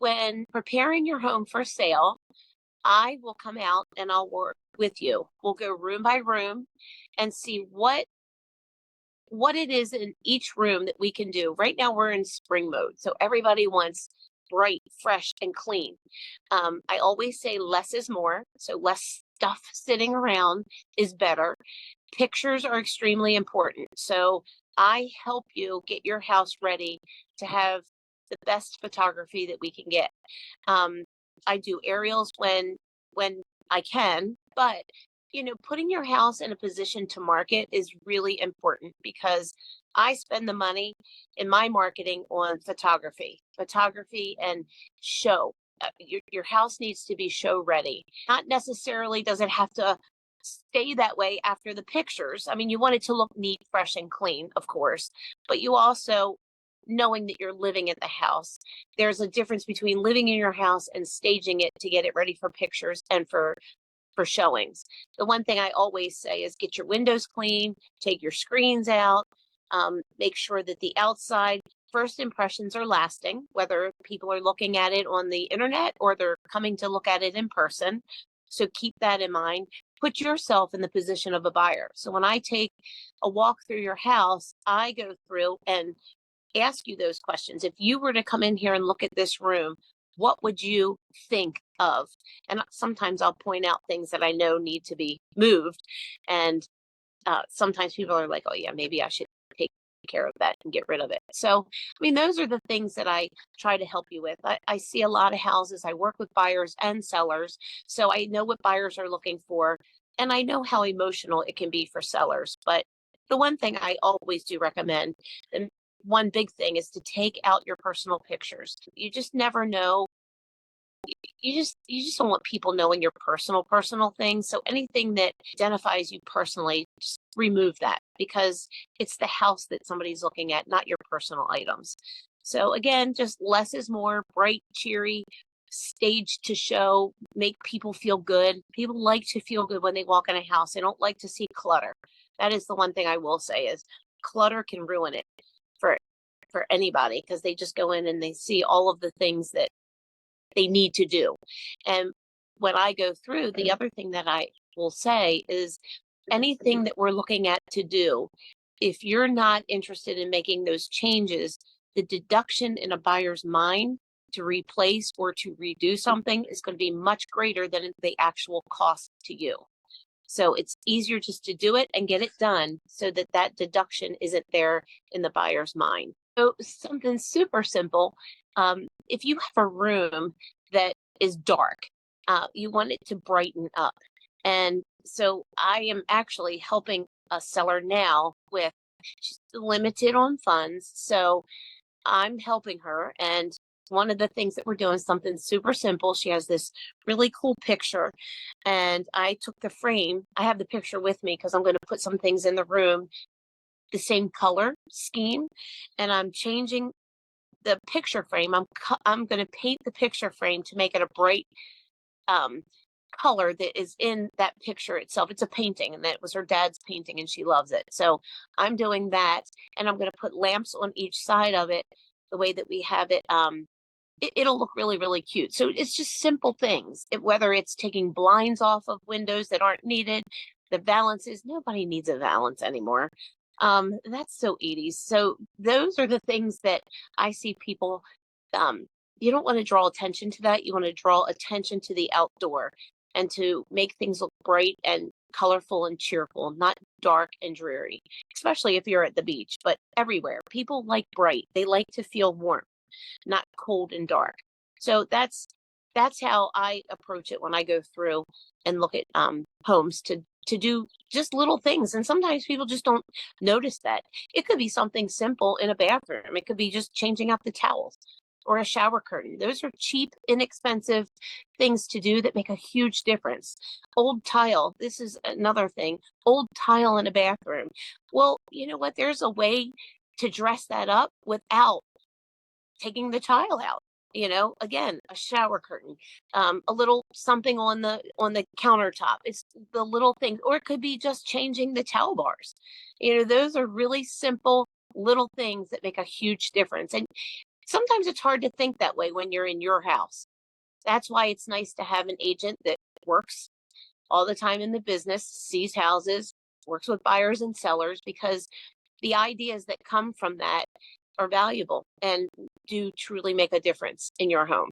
when preparing your home for sale, I will come out and I'll work with you. We'll go room by room and see what it is in each room that we can do. Right now we're in spring mode, so everybody wants bright, fresh, and clean. I always say less is more, so less stuff sitting around is better. Pictures are extremely important, so I help you get your house ready to have the best photography that we can get. Um, I do aerials when I can, but putting your house in a position to market is really important because I spend the money in my marketing on photography and show. Your house needs to be show ready. Not necessarily does it have to stay that way after the pictures. I mean, you want it to look neat, fresh, and clean, of course, but you also knowing that you're living in the house. There's a difference between living in your house and staging it to get it ready for pictures and for showings. The one thing I always say is get your windows clean, take your screens out, make sure that the outside first impressions are lasting, whether people are looking at it on the internet or they're coming to look at it in person. So keep that in mind. Put yourself in the position of a buyer. So when I take a walk through your house, I go through and ask you those questions. If you were to come in here and look at this room, what would you think of? And sometimes I'll point out things that I know need to be moved. And sometimes people are like, oh, yeah, maybe I should take care of that and get rid of it. So, I mean, those are the things that I try to help you with. I see a lot of houses. I work with buyers and sellers. So I know what buyers are looking for. And I know how emotional it can be for sellers. But the one thing I always do recommend, and one big thing, is to take out your personal pictures. You just never know. You just don't want people knowing your personal things. So anything that identifies you personally, just remove that because it's the house that somebody's looking at, not your personal items. So again, just less is more, bright, cheery, stage to show, make people feel good. People like to feel good when they walk in a house. They don't like to see clutter. That is the one thing I will say is clutter can ruin it for anybody because they just go in and they see all of the things that they need to do. And when I go through, the other thing that I will say is anything that we're looking at to do, if you're not interested in making those changes, the deduction in a buyer's mind to replace or to redo something is going to be much greater than the actual cost to you. So it's easier just to do it and get it done so that that deduction isn't there in the buyer's mind. So something super simple. If you have a room that is dark, you want it to brighten up. And so I am actually helping a seller now with, she's limited on funds. So I'm helping her. And one of the things that we're doing is something super simple. She has this really cool picture. And I took the frame. I have the picture with me because I'm going to put some things in the room, the same color scheme. And I'm changing the picture frame. I'm going to paint the picture frame to make it a bright color that is in that picture itself. It's a painting, and that was her dad's painting, and she loves it. So I'm doing that, and I'm going to put lamps on each side of it, the way that we have it. It'll look really, really cute. So it's just simple things. Whether it's taking blinds off of windows that aren't needed, the valances. Nobody needs a valance anymore. That's so 80s. So those are the things that I see people, you don't want to draw attention to that. You want to draw attention to the outdoor and to make things look bright and colorful and cheerful, not dark and dreary, especially if you're at the beach, but everywhere. People like bright. They like to feel warm, not cold and dark. So that's how I approach it when I go through and look at homes to do just little things. And sometimes people just don't notice that. It could be something simple in a bathroom. It could be just changing out the towels or a shower curtain. Those are cheap, inexpensive things to do that make a huge difference. Old tile. This is another thing. Old tile in a bathroom. Well, you know what? There's a way to dress that up without taking the tile out. Again, a shower curtain, a little something on the countertop. It's the little things, or it could be just changing the towel bars. Those are really simple little things that make a huge difference. And sometimes it's hard to think that way when you're in your house. That's why it's nice to have an agent that works all the time in the business, sees houses, works with buyers and sellers, because the ideas that come from that are valuable and do truly make a difference in your home.